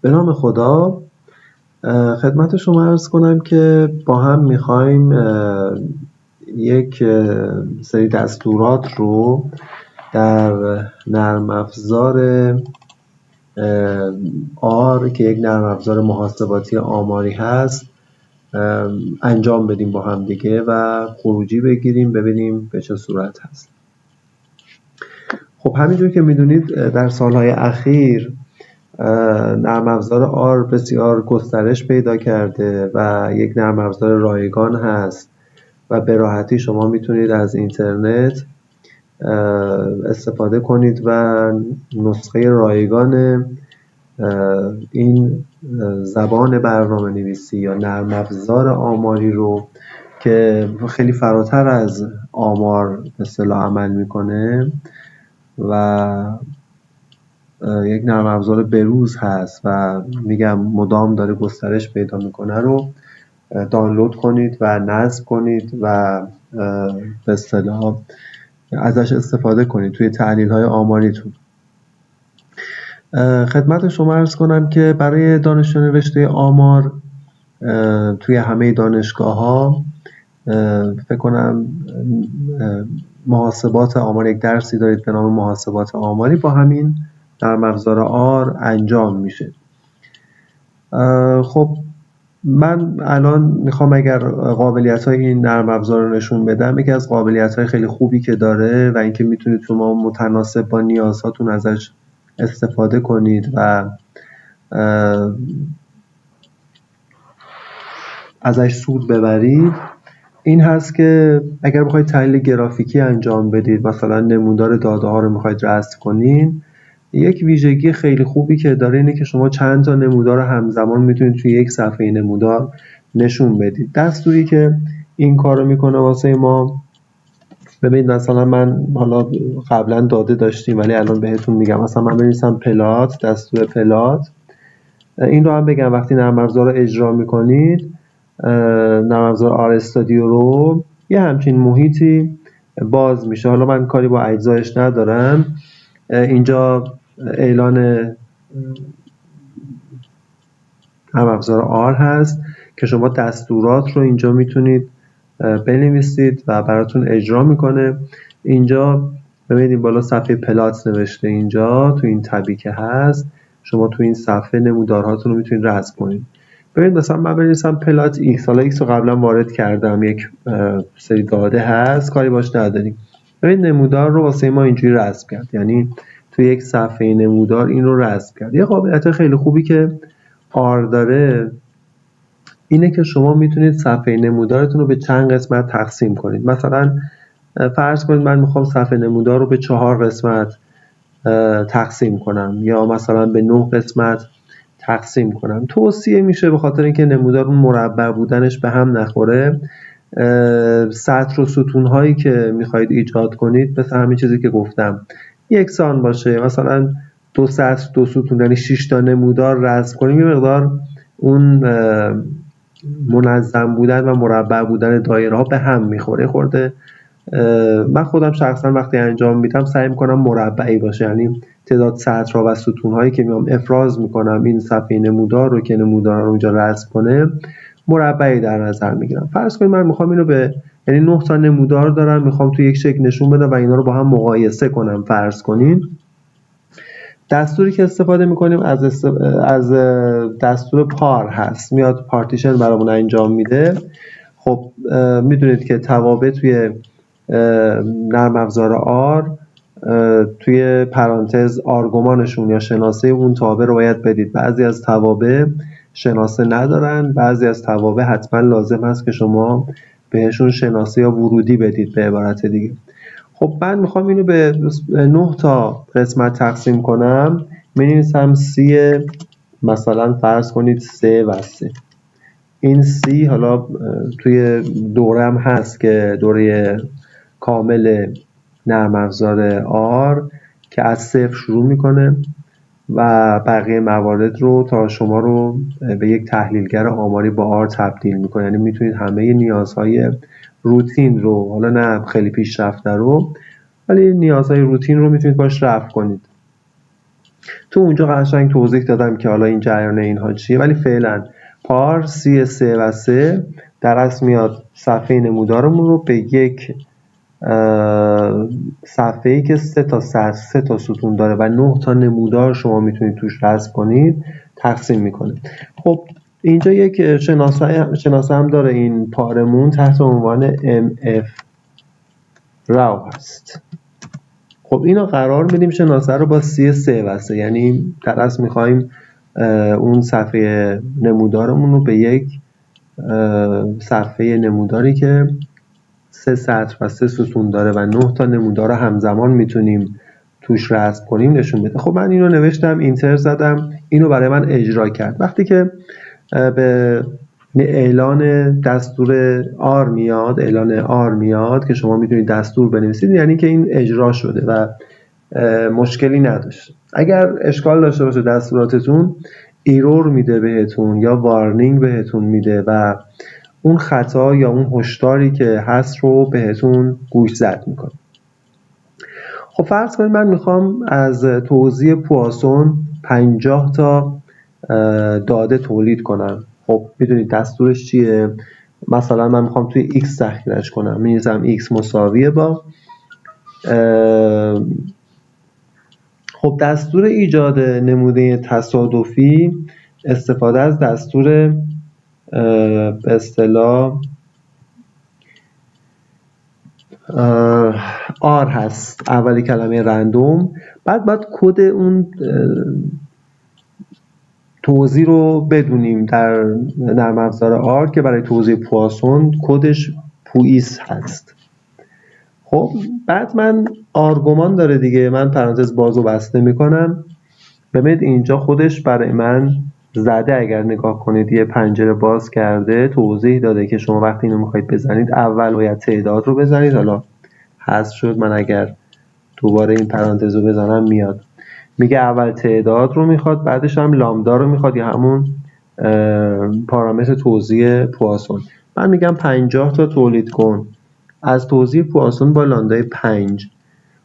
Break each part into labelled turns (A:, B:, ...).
A: به نام خدا. خدمت شما عرض کنم که با هم میخوایم یک سری دستورات رو در نرم افزار آر که یک نرم افزار محاسباتی آماری هست انجام بدیم با هم دیگه و خروجی بگیریم ببینیم به چه صورت هست. خب همینجور که میدونید در سالهای اخیر نرم افزار آر بسیار گسترش پیدا کرده و یک نرم افزار رایگان هست و به راحتی شما میتونید از اینترنت استفاده کنید و نسخه رایگان این زبان برنامه نویسی یا نرم افزار آماری رو که خیلی فراتر از آمار به اصطلاح عمل میکنه و یک نرم افزار بروز هست و میگم مدام داره گسترش پیدا میکنه رو دانلود کنید و نصب کنید و به اصطلاح ازش استفاده کنید توی تحلیل های آماریتون. خدمت شما عرض کنم که برای دانشجویان رشته آمار توی همه دانشگاه ها فکر کنم محاسبات آمار یک درسی دارید به نام محاسبات آماری با همین نرم افزار آر انجام میشه. خب من الان میخوام اگر قابلیت‌های این نرم افزار رو نشون بدم. یکی از قابلیت‌های خیلی خوبی که داره و اینکه میتونید شما متناسب با نیازهاتون ازش استفاده کنید و ازش سود ببرید این هست که اگر بخواید تحلیل گرافیکی انجام بدید، مثلا نمودار داده ها رو میخواید رصد کنین، یک ویژگی خیلی خوبی که داره اینه که شما چند تا نمودار همزمان میتونید توی یک صفحه نمودار نشون بدید. دستوری که این کارو میکنه واسه ما، ببینید مثلا من حالا قبلا داده داشتیم ولی الان بهتون میگم. مثلا من بنویسم پلات، دستور پلات. این رو هم بگم وقتی نرم افزار رو اجرا میکنید، نرم افزار آر استودیو رو یه همچین محیطی باز میشه. حالا من کاری با اجزایش ندارم، اینجا اعلان نرم افزار آر هست که شما دستورات رو اینجا میتونید بنویسید و براتون اجرا میکنه. اینجا ببینید بالا صفحه پلات نوشته، اینجا تو این تبی که هست شما تو این صفحه نمودارهاتون رو میتونید رسم کنید. ببینید مثلا من بنویسم پلات ایکس، حالا ایکس رو قبلا وارد کردم، یک سری داده هست کاری باش نداریم. ببینید نمودار رو واسه ما اینجوری رسم کرد، یعنی تو یک صفحه نمودار این رو رسم کرد. یه قابلیت خیلی خوبی که آر داره اینه که شما میتونید صفحه نمودارتون رو به چند قسمت تقسیم کنید. مثلا فرض کنید من میخوام صفحه نمودار رو به 4 قسمت تقسیم کنم یا مثلا به 9 قسمت تقسیم کنم. توصیه میشه به خاطر اینکه نمودار اون مربع بودنش به هم نخوره، سطر و ستون هایی که میخواید ایجاد کنید مثل همین چیزی که گفتم یکسان باشه. مثلا 2 سطر 2 ستون یعنی 6 تا نمودار رسم کنیم، یه مقدار اون منظم بودن و مربع بودن دایره ها به هم میخوره خورده. من خودم شخصا وقتی انجام میدم سعی میکنم مربعی باشه، یعنی تعداد سطرها و ستون هایی که میام افراز میکنم این صفحه نمودار رو که نمودار رو اونجا رسم کنه مربعی در نظر میگیرم. فرض کنید من میخوام اینو به یعنی 9 تا نمودار دارم میخوام تو یک شکل نشون بدم و اینا رو با هم مقایسه کنم. فرض کنین دستوری که استفاده میکنیم از دستور پار هست، میاد پارتیشن برامون انجام میده. خب میدونید که توابع توی نرم افزار آر توی پرانتز آرگومانشون یا شناسه اون تابع رو باید بدید. بعضی از توابع شناسه ندارن، بعضی از توابع حتما لازم هست که شما بهشون شناسه یا ورودی بدید به عبارت دیگه. خب من میخوام اینو به 9 تا قسمت تقسیم کنم. می‌نویسم سی، مثلا فرض کنید 3 و 3. این سی حالا توی دورم هست که دوره کامل نرم افزار آر که از 0 شروع میکنه و بقیه موارد رو تا شما رو به یک تحلیلگر آماری با آر تبدیل میکنه. یعنی میتونید همه نیازهای روتین رو، حالا نه خیلی پیشرفته رو، ولی نیازهای روتین رو میتونید باش رفع کنید. تو اونجا قشنگ توضیح دادم که حالا این جریان اینها چیه، ولی فعلا پار C3 و 3 در اصل میاد صفحه نمودارمون رو به یک صفحه‌ای که 3 تا ستون داره و 9 تا نمودار شما میتونید توش رسم کنید تقسیم میکنه. خب اینجا یک شناسه هم داره این پارمون تحت عنوان MF راو هست. خب اینو قرار میدیم شناسه رو با C3 و 3، یعنی در اصل میخوایم اون صفحه نمودارمون رو به یک صفحه نموداری که 3 سطر و 3 ستون داره و 9 تا نمودار همزمان میتونیم توش رسم کنیم نشون بده. خب من اینو نوشتم، اینتر زدم، اینو برای من اجرا کرد. وقتی که به اعلان دستور R میاد، اعلان R میاد که شما میتونید دستور بنویسید، یعنی که این اجرا شده و مشکلی نداشته. اگر اشکال داشته باشه دستوراتتون، ایرور میده بهتون یا وارنینگ بهتون میده و اون خطا یا اون هشداری که هست رو بهتون گوش زد میکنه. خب فرض کنید من میخوام از توزیع پواسون 50 تا داده تولید کنم. خب میدونید دستورش چیه؟ مثلا من میخوام توی x ذخیره‌اش کنم، می‌نویسم x مساویه با خب دستور ایجاد نمونه تصادفی استفاده از دستور به اصطلاح R هست، اولی کلمه رندوم، بعد کد اون توزیع رو بدونیم در نرم افزار R که برای توزیع پواسون کدش پویس هست. خب بعد من آرگومان داره دیگه، من پرانتز باز و بسته میکنم. ببینید اینجا خودش برای من زده، اگر نگاه کنید یه پنجره باز کرده توضیح داده که شما وقتی اینو میخواید بزنید اول باید تعداد رو بزنید. حالا حذف شد، من اگر دوباره این پرانتز رو بزنم میاد میگه اول تعداد رو میخواد، بعدش هم لامدا رو میخواد یا همون پارامتر توزیع پواسون. من میگم 50 تا تولید کن از توزیع پواسون با لامدای 5.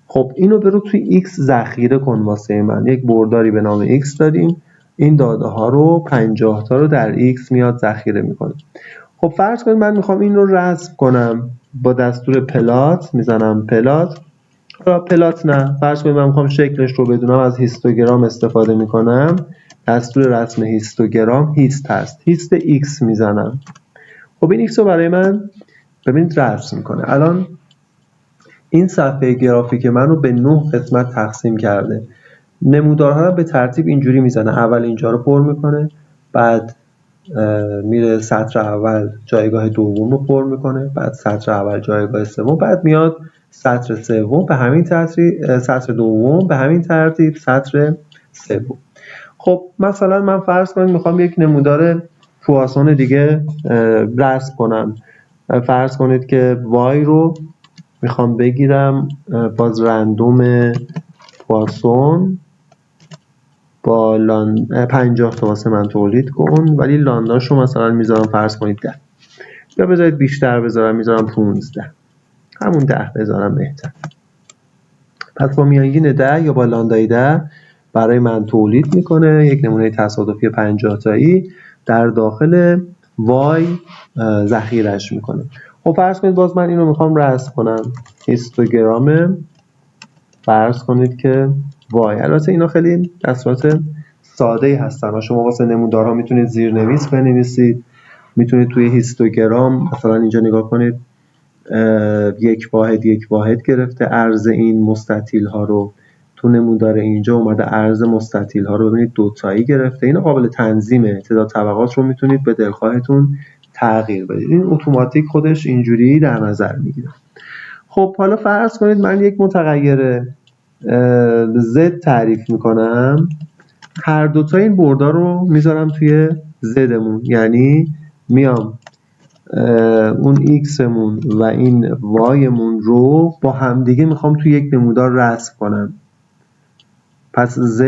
A: خب اینو برو توی x ذخیره کن واسه من. یک برداری به نام x داریم، این داده ها رو 50 تا رو در x میاد ذخیره میکنه. خب فرض کنید من میخوام این رو رسم کنم با دستور پلات، میزنم پلات. پلات نه، فرض کنید من میخوام شکلش رو بدونم، از هیستوگرام استفاده میکنم. دستور رسم هیستوگرام هیست هست، هیست x میزنم. خب این x رو برای من ببینید رسم میکنه. الان این صفحه گرافیک من رو به 9 قسمت تقسیم کرده. نمودارها رو به ترتیب اینجوری میزنه، اول اینجا رو پر میکنه، بعد میره سطر اول جایگاه دوم رو پر میکنه، بعد سطر اول جایگاه سوم، بعد میاد سطر سوم به همین ترتیب، سطر دوم به همین ترتیب، سطر سوم. خب مثلا من فرض کنید میخوام یک نمودار پواسون دیگه رسم کنم. فرض کنید که y رو میخوام بگیرم باز رندوم پواسون با 50 تا واسه من تولید کن، ولی لانداش رو مثلا میذارم فرض کنید 10، یا بذارید بیشتر بذارم، میذارم 15، همون 10 بذارم بهتر. پس با میانگین 10 یا با لاندای 10 برای من تولید میکنه یک نمونه تصادفی 50 تایی در داخل وای ذخیره‌اش میکنه. خب فرض کنید باز من اینو میخوام رسم کنم، هیستوگرام فرض کنید که وای. البته اینا خیلی دستورات ساده‌ای هستن و شما واسه نمودارها میتونید زیرنویس بنویسید، میتونید توی هیستوگرام مثلا اینجا نگاه کنید یک واحد گرفته عرض این مستطیل ها رو، تو نمودار اینجا اومده عرض مستطیل ها رو ببینید دوتایی گرفته. اینا قابل تنظیمه، تعداد طبقات رو میتونید به دلخواهتون تغییر بدید، این اتوماتیک خودش اینجوری در نظر میگیره. خب حالا فرض کنید من یک متغیر z تعریف میکنم، هر دوتا این بردار رو میذارم توی زدمون، یعنی میام اون x مون و این y مون رو با همدیگه میخوام توی یک نمودار رسم کنم. پس z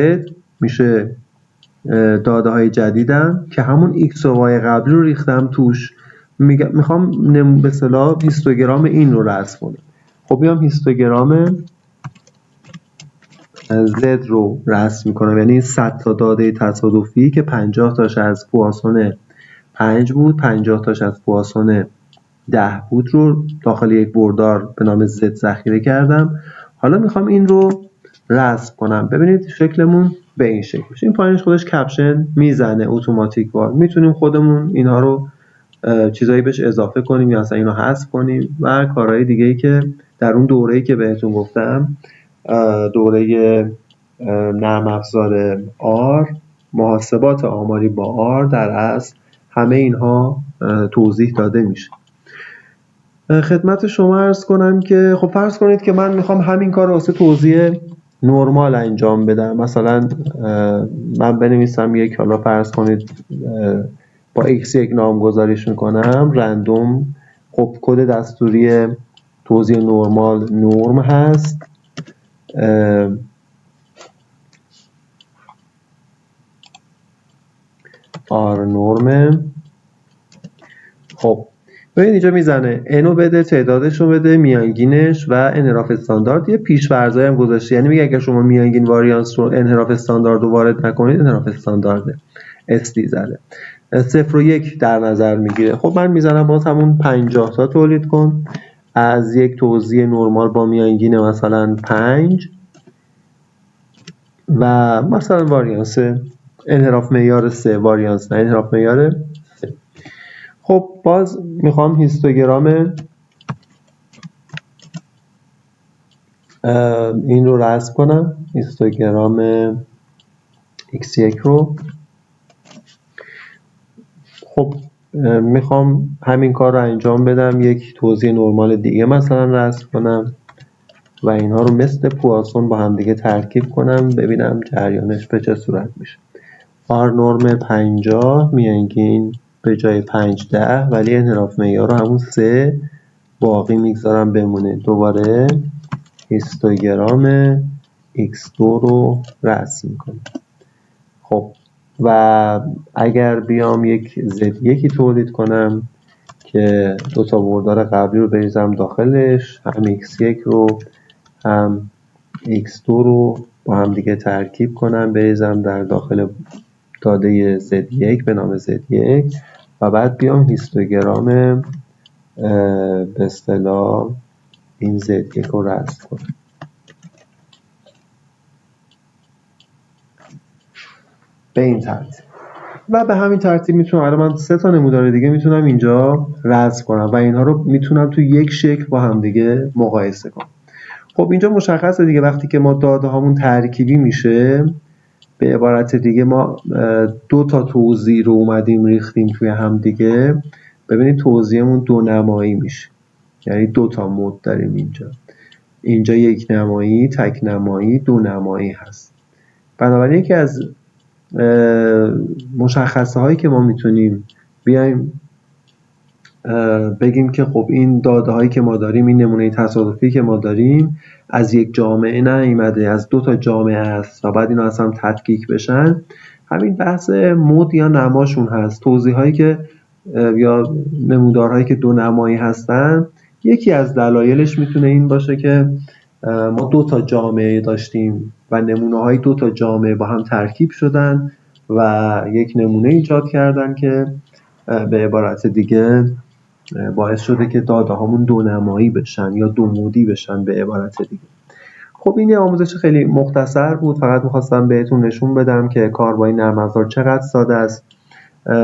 A: میشه داده های جدیدم که همون x و y قبلی رو ریختم توش، میخوام به اصطلاح هیستوگرام این رو رسم کنم. خب میام هیستوگرام Z رو رسم میکنم، یعنی 100 تا داده تصادفی که 50 تاش از پواسون 5 بود، 50 تاش از پواسون 10 بود رو داخل یک بردار به نام Z ذخیره کردم. حالا میخوام این رو رسم کنم. ببینید شکلمون به این شکل میشه. این پایینش خودش کپشن میزنه اتوماتیک وار. میتونیم خودمون اینها رو چیزایی بهش اضافه کنیم یا اصلا اینو حذف کنیم و کارهای دیگه‌ای که در اون دوره‌ای که بهتون گفتم، دوره نرم افزار آر، محاسبات آماری با آر، در اصل همه اینها توضیح داده میشه. خدمت شما عرض کنم که خب فرض کنید که من میخوام همین کار رو واسه توزیع نرمال انجام بدم. مثلا من بنویسم یک، حالا فرض کنید با x1 نامگذاریش میکنم رندوم. خب کد دستوری توزیع نرمال نرم هست. آر نرمه. خب ببین اینجا میزنه n رو بده، تعدادش رو بده، میانگینش و انحراف استاندارد. یه پیش‌فرضایی هم گذاشته، یعنی میگه اگه شما میانگین واریانس رو انحراف استاندارد رو وارد نکنید انحراف استاندارد SD زده. 0 و 1 در نظر میگیره. خب من میزنم باز همون 50 تا تولید کن از یک توزیع نرمال با میانگین مثلا 5 و مثلا واریانس انحراف معیار 3، واریانس نه انحراف معیار 3. خب باز میخوام هیستوگرام این رو رسم کنم، هیستوگرام x1 رو. خب میخوام همین کار رو انجام بدم، یک توزیع نرمال دیگه مثلا رسم کنم و اینها رو مثل پواسون با هم دیگه ترکیب کنم، ببینم جریانش به چه صورت میشه. آر نرم 50 میانگین به جای 5 10، ولی انحراف معیار رو همون 3 باقی میگذارم بمونه. دوباره هیستوگرام x2 رو رسم میکنم. خب و اگر بیام یک Z1 تولید کنم که دو تا بردار قبلی رو بریزم داخلش، هم x1 رو هم x2 رو با هم دیگه ترکیب کنم بریزم در داخل داده Z1 به نام Z1 و بعد بیام هیستوگرام به اصطلاح این Z1 رو رسم کنم. به این ترتیب و به همین ترتیب میتونم، الان من 3 تا نمودار دیگه میتونم اینجا رسم کنم و اینها رو میتونم تو یک شکل با هم دیگه مقایسه کنم. خب اینجا مشخصه دیگه وقتی که ما داده هامون ترکیبی میشه، به عبارت دیگه ما 2 تا توزیع رو اومدیم ریختیم توی هم دیگه. ببینید توزیعمون دو نمایی میشه، یعنی 2 تا مود داریم اینجا یک نمایی، تک نمایی، دو نمایی هست. بنابراین یکی از مشخصه هایی که ما میتونیم بیایم بگیم که خب این داده هایی که ما داریم، این نمونه تصادفی که ما داریم از یک جامعه نیامده، از 2 تا جامعه است و بعد اینا اصلا تفکیک بشن، همین بحث مود یا نماشون هست. توضیح هایی که یا نمودارهایی که دو نمایی هستن، یکی از دلایلش میتونه این باشه که ما 2 تا جامعه داشتیم و نمونه های 2 تا جامعه با هم ترکیب شدن و یک نمونه ایجاد کردن که به عبارت دیگه باعث شده که داده هامون دو نمایی بشن یا دو مودی بشن به عبارت دیگه. خب این یه آموزش خیلی مختصر بود، فقط میخواستم بهتون نشون بدم که کار با این نرم افزار چقدر ساده است.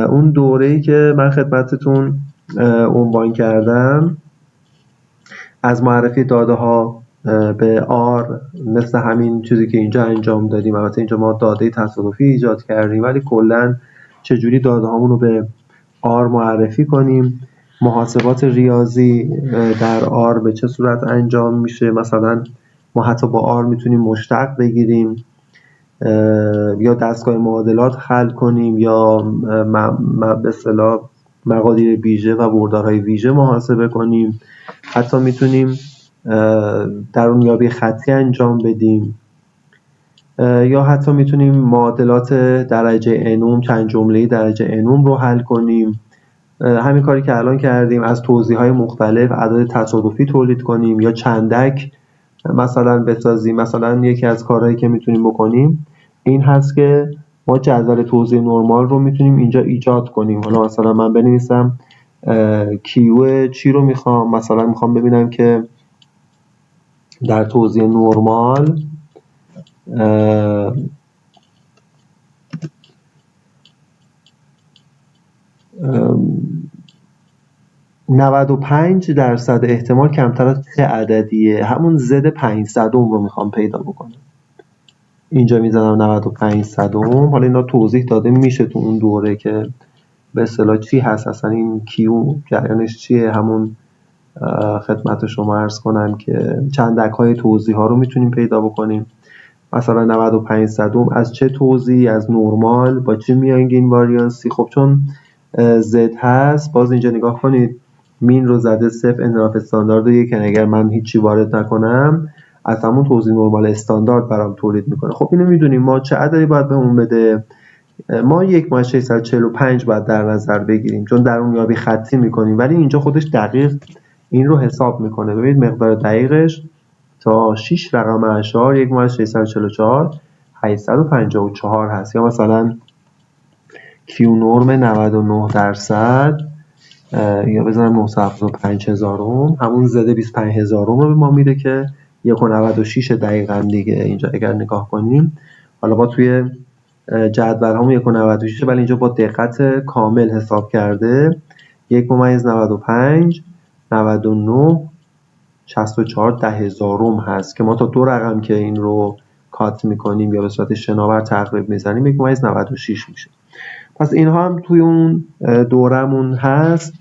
A: اون دوره‌ای که من خدمتتون عنوان کردم از معرفی داده ها به آر، مثل همین چیزی که اینجا انجام دادیم. البته اینجا ما داده تصادفی ایجاد کردیم، ولی کلا چجوری داده هامون رو به آر معرفی کنیم، محاسبات ریاضی در آر به چه صورت انجام میشه. مثلا ما حتی با آر میتونیم مشتق بگیریم یا دستگاه معادلات حل کنیم یا به اصطلاح مقادیر ویژه و بردارهای ویژه محاسبه کنیم. حتی میتونیم درونیابی خطی انجام بدیم یا حتی میتونیم معادلات درجه انوم، چند جمله‌ای درجه انوم رو حل کنیم. همین کاری که الان کردیم، از توزیع‌های مختلف اعداد تصادفی تولید کنیم یا چندک مثلا بسازیم. مثلا یکی از کارهایی که میتونیم بکنیم این هست که ما جدول توزیع نرمال رو میتونیم اینجا ایجاد کنیم. حالا مثلا من بنویسم کیو چی رو میخوام، مثلا میخوام ببینم که در توزیع نرمال 95% احتمال کمتر از چه عددیه، همون زد 500 رو میخوام پیدا بکنم. اینجا میزنم 9500. حالا اینا توضیح داده میشه تو اون دوره که به اصطلاح چی هست اصلا این کیو جریانش چیه. همون خدمت شما عرض کنم که چندک‌های توزیع ها رو میتونیم پیدا بکنیم. مثلا 9500 از چه توزیعی، از نرمال با چه میانگین واریانسی. خب چون زد هست، باز اینجا نگاه کنید مین رو زده 0، انحراف استاندارد رو 1. اگر من هیچی وارد نکنم از همون توزیع نرمال استاندارد برام تولید میکنه. خب اینو میدونیم ما چه عددی باید بهمون بده. ما 1/645 باید در نظر بگیریم چون درونیابی خطی میکنیم، ولی اینجا خودش دقیق این رو حساب میکنه. ببینید مقدار دقیقش تا 6 رقم اعشار 1/644 854 هست. یا مثلا کیو نرم 99%، یا بزنم 975,000 همون زده 25,000 رو به ما میده که 1.96 دقیقاً دیگه. اینجا اگر نگاه کنیم حالا با توی جدول همون 1.96 ولی اینجا با دقت کامل حساب کرده 1.95 99 64 10,000 هست که ما تا 2 رقم که این رو کات میکنیم یا به صورت شناور تقریب میزنیم 1.96 میشه. پس اینها هم توی اون دورمون هست.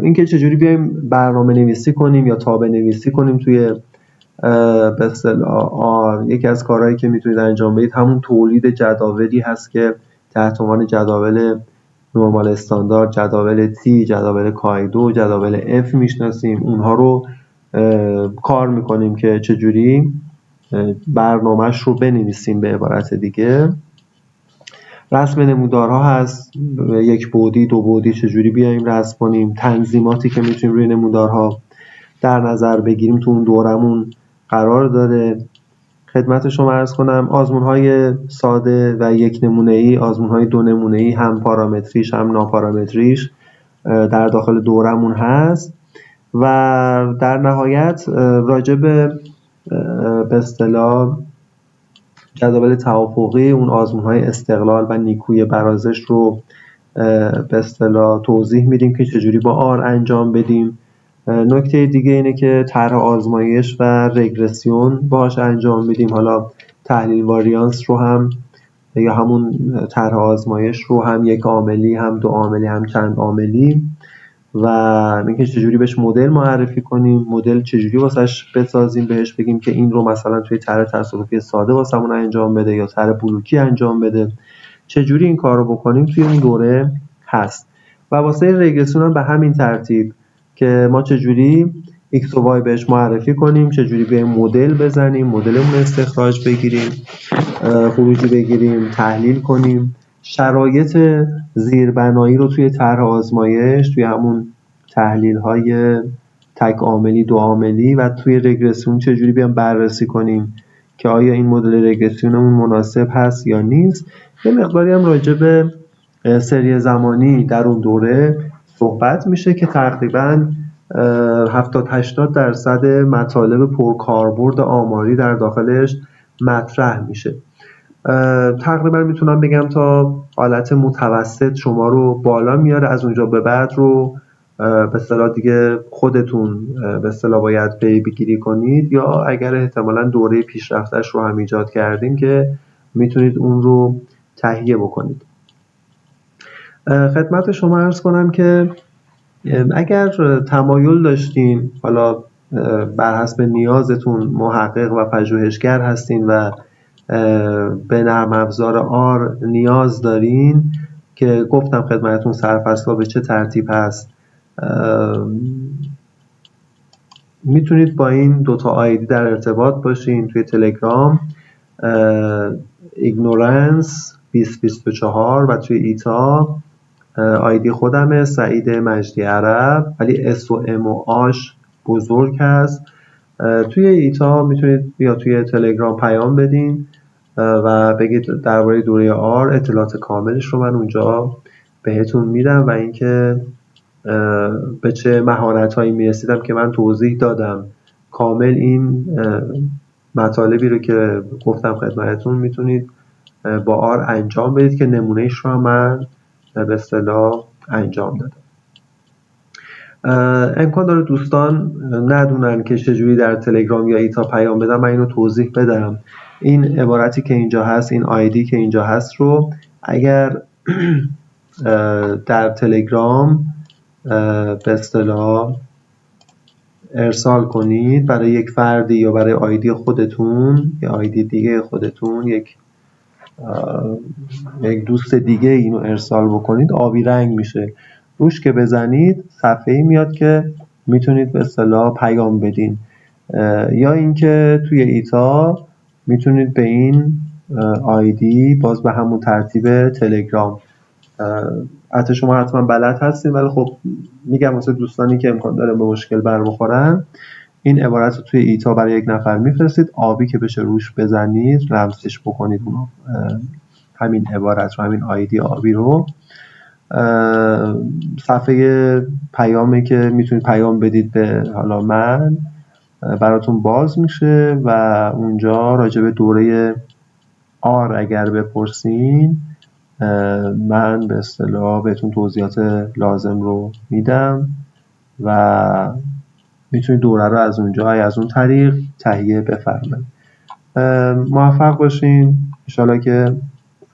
A: اینکه چجوری بیایم برنامه نویسی کنیم یا تابع نویسی کنیم توی به اصطلاح یکی از کارهایی که میتونید انجام بدید همون تولید جداولی هست که تحت عنوان جداول نرمال استاندارد، جداول تی، جداول کایدو، جداول اف میشناسیم. اونها رو کار میکنیم که چجوری برنامهش رو بنویسیم. به عبارت دیگه رسم نمودارها هست، 1 بعدی 2 بعدی چجوری بیایم رسم کنیم. تنظیماتی که میتونیم روی نمودارها در نظر بگیریم تو اون دورمون قرار داره. خدمت شما عرض کنم آزمون‌های ساده و 1 نمونه‌ای، آزمون‌های 2 نمونه‌ای، هم پارامتریش هم ناپارامتریش در داخل دورمون هست. و در نهایت راجع به اصطلاح جدول توافقی، اون آزمون‌های استقلال و نیکویی برازش رو به اصطلاح توضیح میدیم که چجوری با آر انجام بدیم. نکته دیگه اینه که طرح آزمایش و رگرسیون باهاش انجام میدیم. حالا تحلیل واریانس رو هم یا همون طرح آزمایش رو هم 1 عاملی، هم 2 عاملی، هم چند عاملی. و اینکه چجوری بهش مدل معرفی کنیم، مدل چجوری واسش بسازیم، بهش بگیم که این رو مثلا توی طرح تصادفی ساده واسمون انجام بده یا طرح بلوکی انجام بده. چجوری این کار رو بکنیم توی اون دوره هست. و واسه رگرسیون هم به همین ترتیب که ما چجوری x و y بهش معرفی کنیم، چجوری به مدل بزنیم، مدلمون استخراج بگیریم، خروجی بگیریم، تحلیل کنیم، شرایط زیربنایی رو توی طرح آزمایش، توی همون تحلیل‌های تک عاملی، 2 عاملی و توی رگرسیون چجوری بیام بررسی کنیم که آیا این مدل رگرسیونمون مناسب هست یا نیست. یه مقداری هم راجع به سری زمانی در اون دوره صحبت میشه که تقریباً 70-80% مطالب پرکاربرد آماری در داخلش مطرح میشه. تقریبا میتونم بگم تا حالت متوسط شما رو بالا میاره. از اونجا به بعد رو به اصطلاح دیگه خودتون به اصطلاح باید پی بگیری کنید، یا اگر احتمالاً دوره پیشرفتش رو هم ایجاد کردیم که میتونید اون رو تهیه بکنید. خدمت شما عرض کنم که اگر تمایل داشتین، حالا بر حسب نیازتون محقق و پژوهشگر هستین و به نرم افزار آر نیاز دارین که گفتم خدمتتون سرفصل‌ها به چه ترتیب هست، میتونید با این 2 تا آیدی در ارتباط باشین توی تلگرام، ignorance 2024 و توی ایتا آیدی خودمه سعید مجدی عرب، ولی اس و ام و آش بزرگ هست توی ایتا میتونید یا توی تلگرام پیام بدین و بگید درباره دوره آر اطلاعات کاملش رو من اونجا بهتون میدم و اینکه به چه مهارت‌هایی میرسیدم که من توضیح دادم کامل. این مطالبی رو که گفتم خدمتتون میتونید با آر انجام بدید که نمونهش رو من به اصطلاح انجام دادم. امکان داره دوستان ندونن که چجوری در تلگرام یا ایتا پیام بدم. من اینو توضیح بدم. این عبارتی که اینجا هست، این آیدی که اینجا هست رو اگر در تلگرام به اصطلاح ارسال کنید برای یک فردی یا برای آیدی خودتون یا آیدی دیگه خودتون، یک دوست دیگه اینو ارسال بکنید، آبی رنگ میشه. روش که بزنید صفحه‌ای میاد که میتونید به اصطلاح پیام بدین. یا اینکه توی ایتا میتونید به این آیدی باز به همون ترتیب تلگرام، حتی شما حتما بلد هستین ولی خب میگم واسه دوستانی که امکان داره به مشکل بر بخورن، این عبارت رو توی ایتا برای یک نفر میفرستید، آبی که بشه روش بزنید، لمسش بکنید اونو، همین عبارت رو، همین آیدی آبی رو، صفحه پیامی که میتونید پیام بدید به حالا من براتون باز میشه و اونجا راجع به دوره آر اگر بپرسین من به اصطلاح بهتون توضیحات لازم رو میدم و میتونید دوره رو از اونجا از اون طریق تهیه بفرمایید. موفق باشین، انشالله که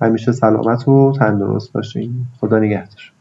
A: همیشه سلامت و تندرست باشین. خدا نگهدار.